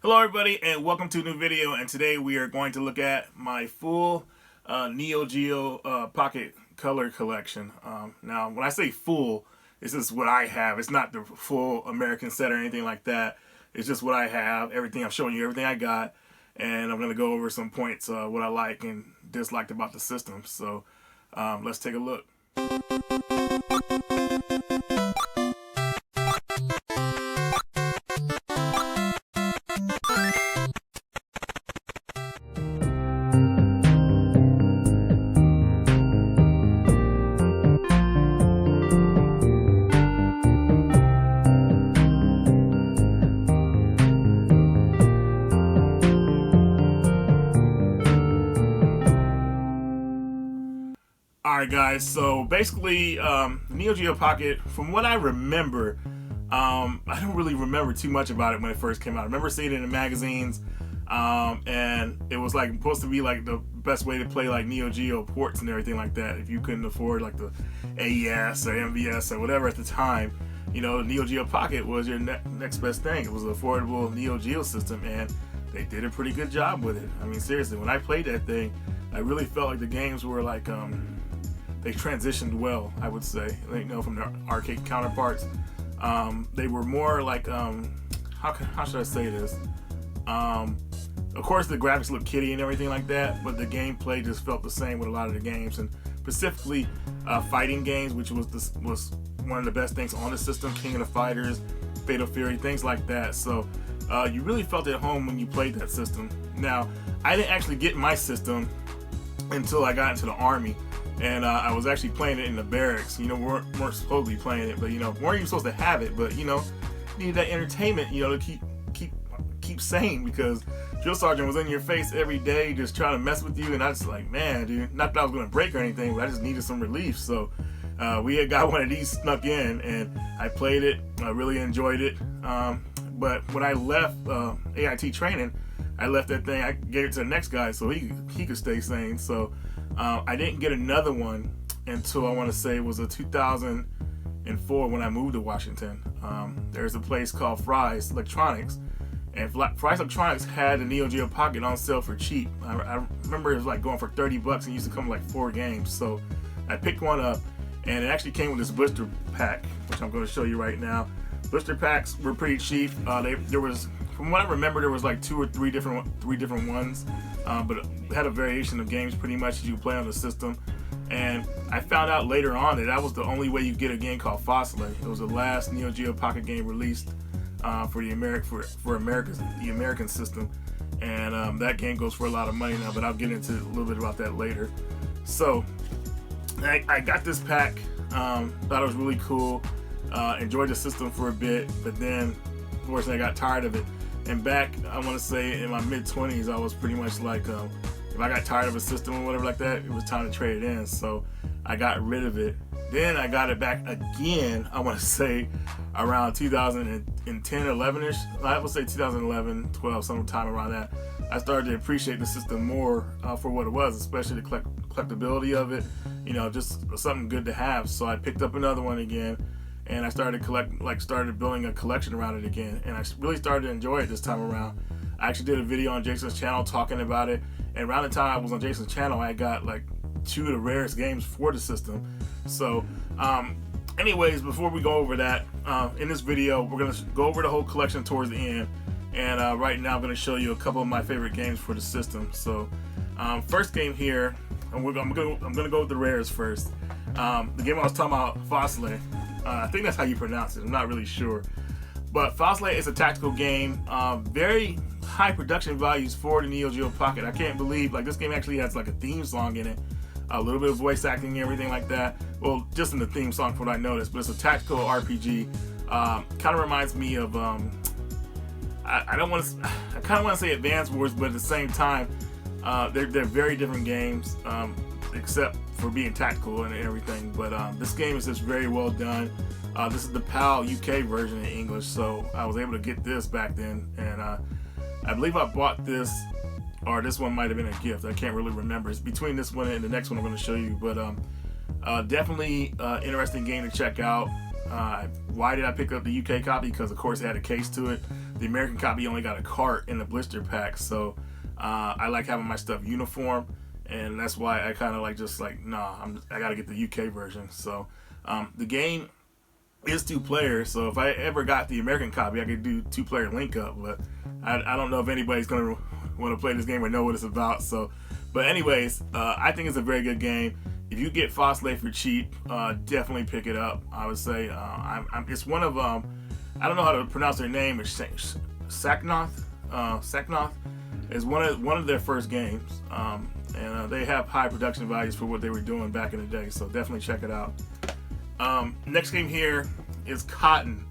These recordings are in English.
Hello everybody and welcome to a new video, and today we are going to look at my full Neo Geo Pocket Color collection. Now when I say full, this is what I have. It's not the full American set or anything like that. It's just what I have, everything. I'm showing you everything I got, and I'm going to go over some points, what I like and disliked about the system. So let's take a look. Alright guys, so basically Neo Geo Pocket, from what I remember, I don't really remember too much about it when it first came out. I remember seeing it in the magazines, and it was like supposed to be like the best way to play like Neo Geo ports and everything like that. If you couldn't afford like the AES or MVS or whatever at the time, you know, the Neo Geo Pocket was your next best thing. It was an affordable Neo Geo system, and they did a pretty good job with it. I mean, seriously, when I played that thing, I really felt like the games were like they transitioned well, I would say, you know, from their arcade counterparts. They were more like, how should I say this? Of course, the graphics looked kiddie and everything like that, but the gameplay just felt the same with a lot of the games, and specifically fighting games, which was one of the best things on the system. King of the Fighters, Fatal Fury, things like that. So you really felt at home when you played that system. Now, I didn't actually get my system until I got into the Army. And I was actually playing it in the barracks. You know, we weren't supposed to be playing it, but you know, weren't even supposed to have it. But you know, needed that entertainment, you know, to keep sane, because drill sergeant was in your face every day, just trying to mess with you. And I was like, man, dude, not that I was gonna break or anything, but I just needed some relief. So we had got one of these snuck in, and I played it. I really enjoyed it. But when I left AIT training, I left that thing. I gave it to the next guy so he could stay sane. So I didn't get another one until I want to say it was 2004 when I moved to Washington. There's a place called Fry's Electronics, and Fry's Electronics had the Neo Geo Pocket on sale for cheap. I remember it was like going for $30 and used to come with like 4 games. So I picked one up, and it actually came with this blister pack, which I'm going to show you right now. Blister packs were pretty cheap. There was, from what I remember, there was like 2 or 3 different ones, but it had a variation of games pretty much that you could play on the system. And I found out later on that was the only way you get a game called Fastlight. It was the last Neo Geo Pocket game released for the American system, and that game goes for a lot of money now. But I'll get into a little bit about that later. So I got this pack. Thought it was really cool. Enjoyed the system for a bit, but then unfortunately I got tired of it. And back, I want to say in my mid-20s, I was pretty much like, if I got tired of a system or whatever like that, it was time to trade it in. So I got rid of it. Then I got it back again, I want to say around 2010, 11-ish. I would say 2011, 12, sometime around that. I started to appreciate the system more for what it was, especially the collectability of it. You know, just something good to have. So I picked up another one again, and I started started building a collection around it again, and I really started to enjoy it this time around. I actually did a video on Jason's channel talking about it, and around the time I was on Jason's channel, I got like 2 of the rarest games for the system. So anyways, before we go over that, in this video we're gonna go over the whole collection towards the end, and right now I'm gonna show you a couple of my favorite games for the system. So first game here, and I'm gonna go with the rares first. The game I was talking about, Fastlight. I think that's how you pronounce it. I'm not really sure. But Fastlight is a tactical game. Very high production values for the Neo Geo Pocket. I can't believe, like, this game actually has like a theme song in it. A little bit of voice acting and everything like that. Well, just in the theme song from what I noticed. But it's a tactical RPG. Kind of reminds me of, I kind of want to say Advance Wars, but at the same time, they're very different games. Except for being tactical and everything, but this game is just very well done. This is the PAL UK version in English, so I was able to get this back then, and I believe I bought this, or this one might have been a gift. I can't really remember. It's between this one and the next one I'm going to show you, but definitely interesting game to check out. Why did I pick up the UK copy? Because of course it had a case to it, The American copy only got a cart in the blister pack, so I like having my stuff uniform, and that's why I kind of like just like I gotta get the UK version. So the game is 2 players, so if I ever got the American copy, I could do 2-player link up, but I don't know if anybody's gonna want to play this game or know what it's about. So, but anyways, I think it's a very good game. If you get Fastlight for cheap, definitely pick it up. I would say it's one of I don't know how to pronounce their name. It's Saknoth. Saknoth is one of their first games, and they have high production values for what they were doing back in the day. So definitely check it out. Next game here is Cotton.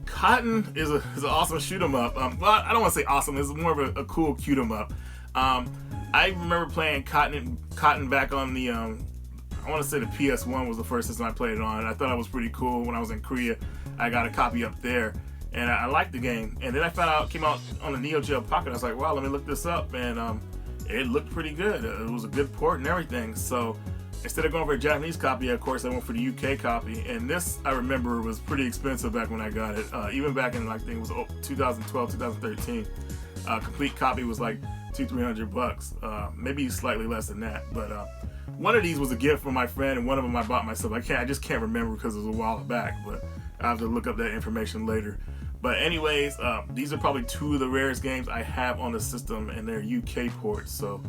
Cotton is an awesome shoot 'em up. Well, I don't want to say awesome. It's more of a cool cute 'em up. I remember playing Cotton back on the I want to say the PS1 was the first system I played it on. I thought it was pretty cool. When I was in Korea, I got a copy up there, and I liked the game. And then I found out it came out on the Neo Geo Pocket. I was like, wow, let me look this up, and it looked pretty good. It was a good port and everything. So instead of going for a Japanese copy, of course, I went for the UK copy. And this, I remember, was pretty expensive back when I got it. Even back in, I think it was 2012, 2013. Complete copy was like $200-300, maybe slightly less than that. But one of these was a gift from my friend, and one of them I bought myself. I just can't remember because it was a while back, but I have to look up that information later. But anyways, these are probably 2 of the rarest games I have on the system, and they're UK ports. So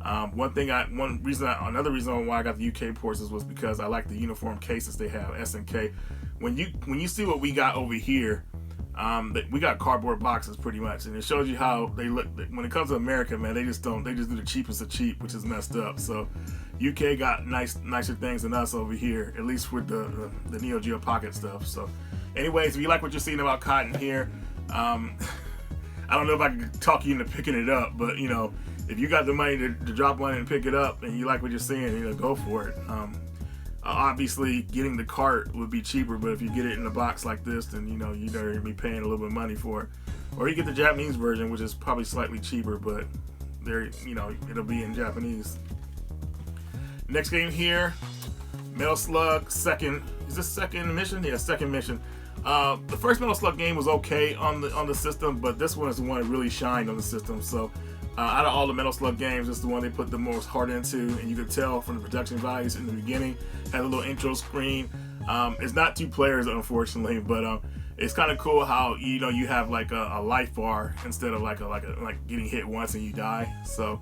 another reason why I got the UK ports was because I like the uniform cases they have, SNK. When you see what we got over here, we got cardboard boxes pretty much, and it shows you how they look. When it comes to America, man, they just do the cheapest of cheap, which is messed up. So UK got nicer things than us over here, at least with the Neo Geo Pocket stuff. So anyways, if you like what you're seeing about Cotton here, I don't know if I can talk you into picking it up, but if you got the money to drop money and pick it up, and you like what you're seeing, go for it. Obviously, getting the cart would be cheaper, but if you get it in a box like this, then you're going to be paying a little bit of money for it. Or you get the Japanese version, which is probably slightly cheaper, but it'll be in Japanese. Next game here, Metal Slug second. Is this second mission? Yeah, second mission. The first Metal Slug game was okay on the system, but this one is the one that really shined on the system. So out of all the Metal Slug games, it's the one they put the most heart into, and you could tell from the production values in the beginning. Had a little intro screen. It's not 2 players, unfortunately, but it's kind of cool how you have like a life bar instead of like getting hit once and you die. So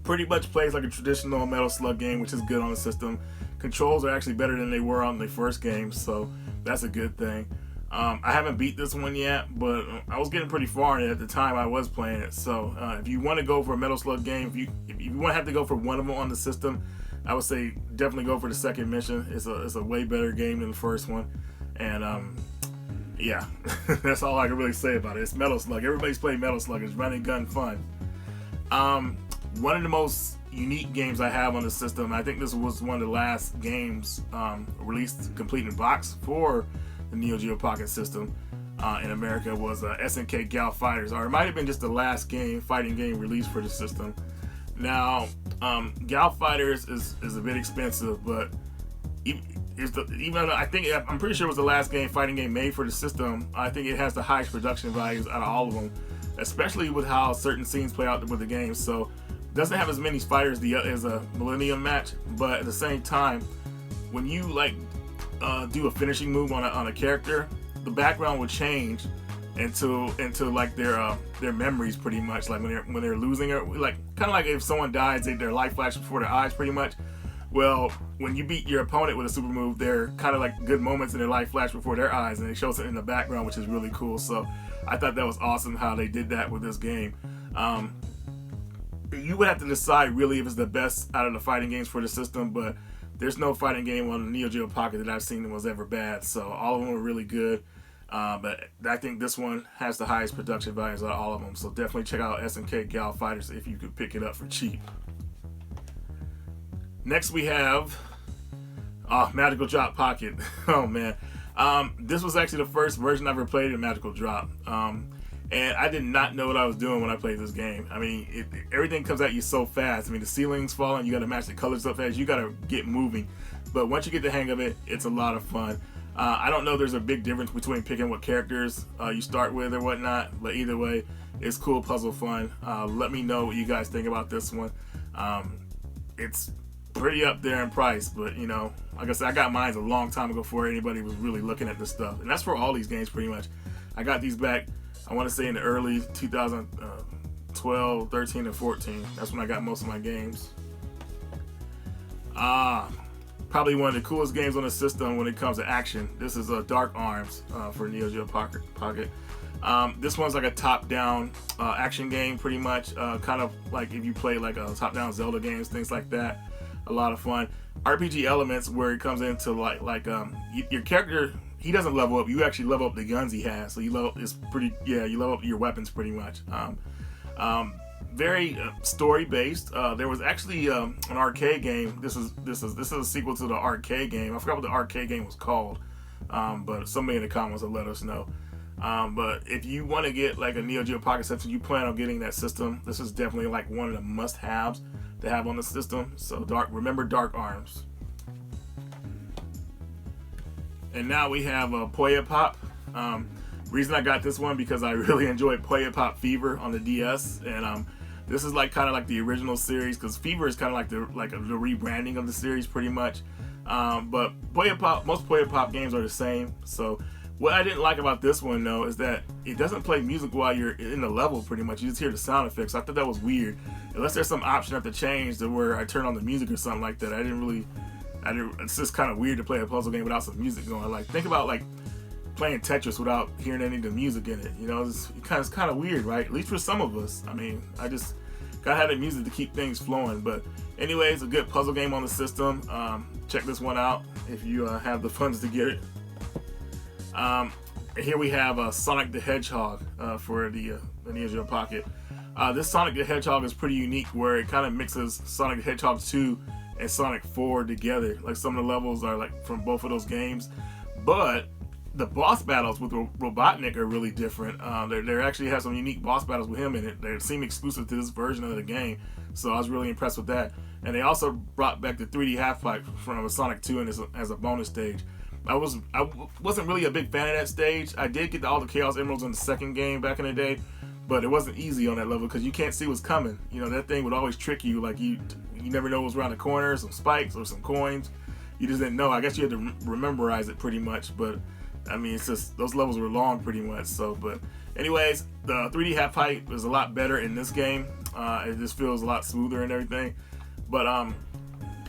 pretty much plays like a traditional Metal Slug game, which is good on the system. Controls are actually better than they were on the first game, so that's a good thing. I haven't beat this one yet, but I was getting pretty far in it at the time I was playing it. So if you want to go for a Metal Slug game, if you want to have to go for one of them on the system, I would say definitely go for the second mission. It's a way better game than the first one, and yeah, that's all I can really say about it. It's Metal Slug. Everybody's played Metal Slug. It's run and gun fun. One of the most unique games I have on the system, I think this was one of the last games released complete in box for the Neo Geo Pocket system in America, was SNK Gal Fighters, or it might have been just the last fighting game released for the system. Now, Gal Fighters is a bit expensive, but I'm pretty sure it was the last fighting game made for the system. I think it has the highest production values out of all of them, especially with how certain scenes play out with the game. So it doesn't have as many fighters as a Millennium match, but at the same time, when you do a finishing move on a character, the background will change into like their memories, pretty much, like when they're losing, or like kind of like if someone dies, their life flashes before their eyes, pretty much. Well, when you beat your opponent with a super move, they're kind of like good moments in their life flash before their eyes, and it shows it in the background, which is really cool. So I thought that was awesome how they did that with this game. You would have to decide really if it's the best out of the fighting games for the system, but there's no fighting game on the Neo Geo Pocket that I've seen that was ever bad. So all of them were really good. But I think this one has the highest production values out of all of them. So definitely check out SNK Gal Fighters if you could pick it up for cheap. Next we have Magical Drop Pocket. Oh man. This was actually the first version I ever played in Magical Drop. And I did not know what I was doing when I played this game. I mean, everything comes at you so fast. I mean, the ceiling's falling, you gotta match the colors so fast, you gotta get moving. But once you get the hang of it, it's a lot of fun. I don't know there's a big difference between picking what characters you start with or whatnot, but either way, it's cool puzzle fun. Let me know what you guys think about this one. It's pretty up there in price, but you know, like I said, I got mine a long time ago before anybody was really looking at this stuff, and that's for all these games pretty much. I got these back, I want to say in the early 2012, 13, and 14. That's when I got most of my games. Probably one of the coolest games on the system when it comes to action. This is Dark Arms for Neo Geo Pocket. This one's like a top-down action game, pretty much. Kind of like if you play like a top-down Zelda games, things like that. A lot of fun. RPG elements where it comes into like your character. He doesn't level up. You actually level up the guns he has. So you level. You level up your weapons pretty much. Very story based. There was actually an arcade game. This is a sequel to the arcade game. I forgot what the arcade game was called, but somebody in the comments will let us know. But if you want to get like a Neo Geo Pocket system, you plan on getting that system, this is definitely like one of the must-haves to have on the system. So remember Dark Arms. And now we have Puyo Pop. Reason I got this one because I really enjoyed Puyo Pop Fever on the DS, and this is like kind of like the original series, because Fever is kind of like the rebranding of the series pretty much. But Puyo Pop, most Puyo Pop games are the same. So what I didn't like about this one though is that it doesn't play music while you're in the level pretty much. You just hear the sound effects. I thought that was weird. Unless there's some option I have to change to where I turn on the music or something like that. It's just kind of weird to play a puzzle game without some music going. Like, think about like playing Tetris without hearing any of the music in it. You know, it's kind of weird, right? At least for some of us. I mean, I just gotta have the music to keep things flowing. But anyways, a good puzzle game on the system. Check this one out if you have the funds to get it. Here we have Sonic the Hedgehog for the Neo Geo Pocket. This Sonic the Hedgehog is pretty unique, where it kind of mixes Sonic the Hedgehog 2 and Sonic 4 together. Like, some of the levels are like from both of those games, but the boss battles with Robotnik are really different. There actually has some unique boss battles with him in it. They seem exclusive to this version of the game, so I was really impressed with that. And they also brought back the 3D half pipe from Sonic 2 as a bonus stage. I wasn't really a big fan of that stage. I did get all the Chaos Emeralds in the second game back in the day, but it wasn't easy on that level because you can't see what's coming. You know, that thing would always trick you. Like, you never know what's around the corner, some spikes or some coins. You just didn't know. I guess you had to rememberize it pretty much, but I mean, it's just those levels were long pretty much. So, but anyways, the 3D half pipe is a lot better in this game. It just feels a lot smoother and everything. But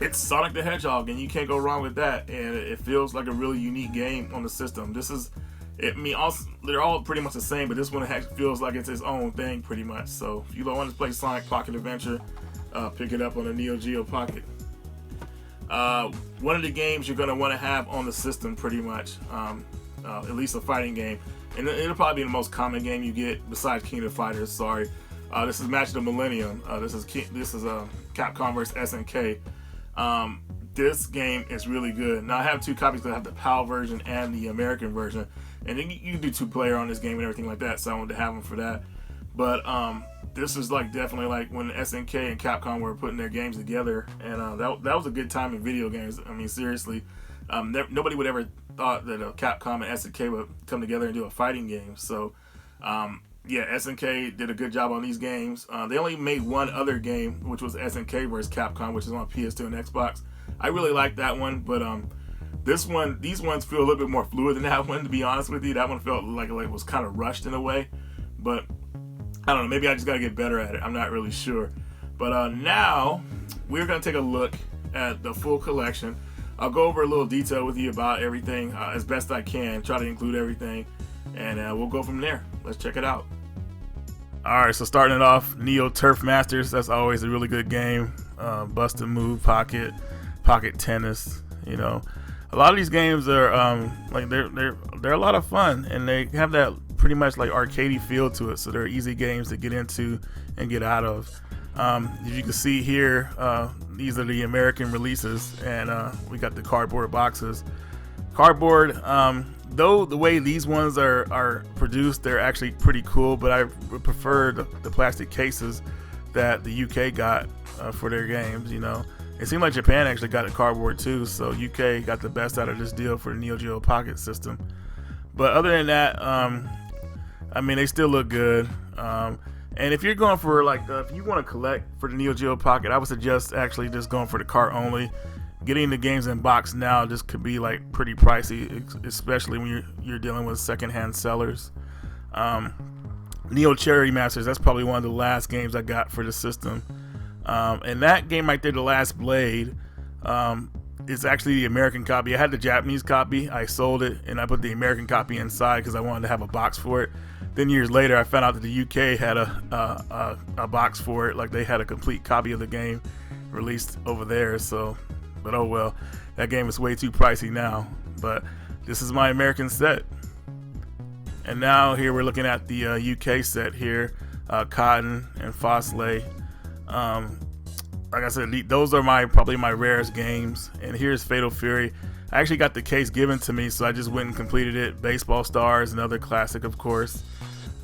it's Sonic the Hedgehog, and you can't go wrong with that. And it feels like a really unique game on the system. They're all pretty much the same, but this one feels like it's its own thing pretty much. So if you don't want to play Sonic Pocket Adventure, pick it up on the Neo Geo Pocket. One of the games you're going to want to have on the system pretty much, at least a fighting game, and it'll probably be the most common game you get besides King of Fighters. Sorry, this is Match of the Millennium. This is Capcom vs SNK. This game is really good. Now I have two copies because I have the PAL version and the American version, and then you can do 2-player on this game and everything like that. So I wanted to have them for that. But this is like definitely like when SNK and Capcom were putting their games together, and that was a good time in video games. I mean, seriously, nobody would ever thought that Capcom and SNK would come together and do a fighting game. So yeah, SNK did a good job on these games. They only made one other game, which was SNK vs Capcom, which is on PS2 and Xbox. I really like that one, but these ones feel a little bit more fluid than that one, to be honest with you. That one felt like it was kind of rushed in a way, but I don't know, maybe I just gotta get better at it. I'm not really sure. But now we're gonna take a look at the full collection. I'll go over a little detail with you about everything as best I can, try to include everything, and we'll go from there. Let's check it out. Alright, so starting it off, Neo Turf Masters. That's always a really good game. Bust and Move, Pocket Tennis. You know, a lot of these games are like they're a lot of fun, and they have that pretty much like arcadey feel to it. So they're easy games to get into and get out of. As you can see here, these are the American releases, and we got the cardboard boxes. Cardboard, though the way these ones are produced, they're actually pretty cool, but I prefer the plastic cases that the UK got for their games. You know, It seemed like Japan actually got a cardboard too, so UK got the best out of this deal for the Neo Geo Pocket system. But other than that, I mean, they still look good. And if you're going for like, if you want to collect for the Neo Geo Pocket, I would suggest actually just going for the cart only. Getting the games in box now just could be like pretty pricey, especially when you're dealing with secondhand sellers. Neo Cherry Masters, that's probably one of the last games I got for the system. And that game right there, The Last Blade, is actually the American copy. I had the Japanese copy, I sold it, and I put the American copy inside because I wanted to have a box for it. Then years later, I found out that the UK had a box for it, like they had a complete copy of the game released over there. So, but oh well, that game is way too pricey now. But this is my American set. And now here we're looking at the UK set here, Cotton and Fastlight. Like I said, those are probably my rarest games. And here's Fatal Fury. I actually got the case given to me, so I just went and completed it. Baseball Stars, another classic, of course.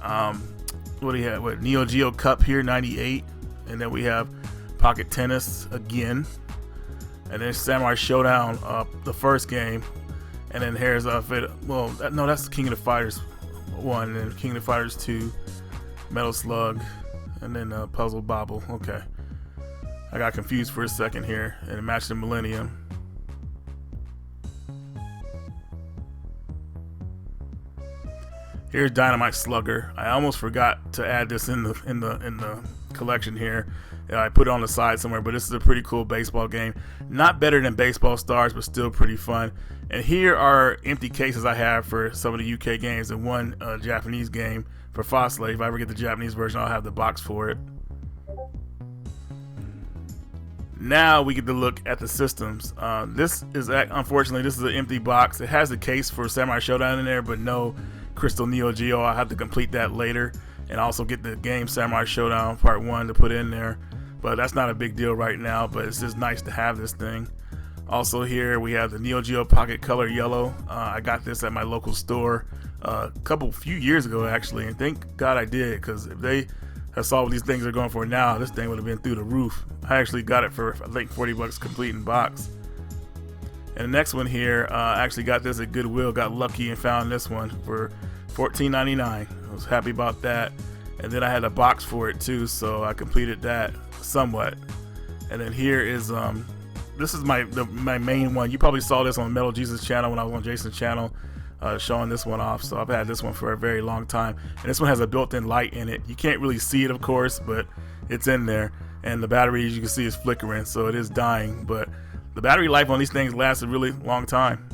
What do you have? What, Neo Geo Cup here, 98. And then we have Pocket Tennis again. And then Samurai Showdown, the first game. And then here's no, that's King of the Fighters 1, and King of the Fighters 2, Metal Slug, and then Puzzle Bobble. Okay, I got confused for a second here. And Match the Millennium. Here's Dynamite Slugger. I almost forgot to add this in the collection here. I put it on the side somewhere, but this is a pretty cool baseball game. Not better than Baseball Stars, but still pretty fun. And here are empty cases I have for some of the UK games and one Japanese game for Fastlight. If I ever get the Japanese version, I'll have the box for it. Now we get to look at the systems. Unfortunately, this is an empty box. It has the case for Samurai Showdown in there, but no Crystal Neo Geo. I'll have to complete that later, and also get the game Samurai Showdown Part 1 to put in there. But that's not a big deal right now, but it's just nice to have this thing. Also here we have the Neo Geo Pocket Color Yellow. I got this at my local store a few years ago actually, and thank God I did, because if they had saw what these things are going for now, this thing would have been through the roof. I actually got it for I think 40 bucks complete in box. And the next one here, I actually got this at Goodwill, got lucky and found this one for $14.99. I was happy about that. And then I had a box for it too, so I completed that somewhat. And then here is this is my main one. You probably saw this on Metal Jesus channel when I was on Jason's channel, showing this one off. So I've had this one for a very long time, and this one has a built-in light in it. You can't really see it, of course, but it's in there. And the battery, as you can see, is flickering, so it is dying, but the battery life on these things lasts a really long time.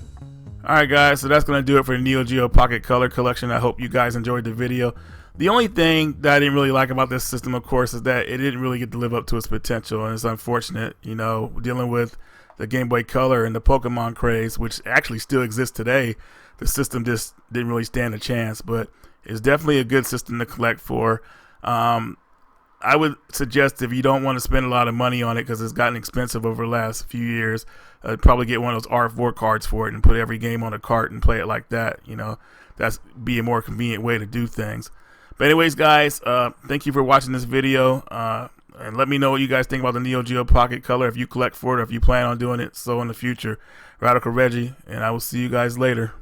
Alright guys, so that's going to do it for the Neo Geo Pocket Color collection. I hope you guys enjoyed the video. The only thing that I didn't really like about this system, of course, is that it didn't really get to live up to its potential, and it's unfortunate, you know, dealing with the Game Boy Color and the Pokemon craze, which actually still exists today. The system just didn't really stand a chance, but it's definitely a good system to collect for. I would suggest, if you don't want to spend a lot of money on it, because it's gotten expensive over the last few years, probably get one of those R4 cards for it and put every game on a cart and play it like that. You know, that's be a more convenient way to do things. But anyways, guys, thank you for watching this video, and let me know what you guys think about the Neo Geo Pocket Color, if you collect for it or if you plan on doing it so in the future. Radical Reggie, and I will see you guys later.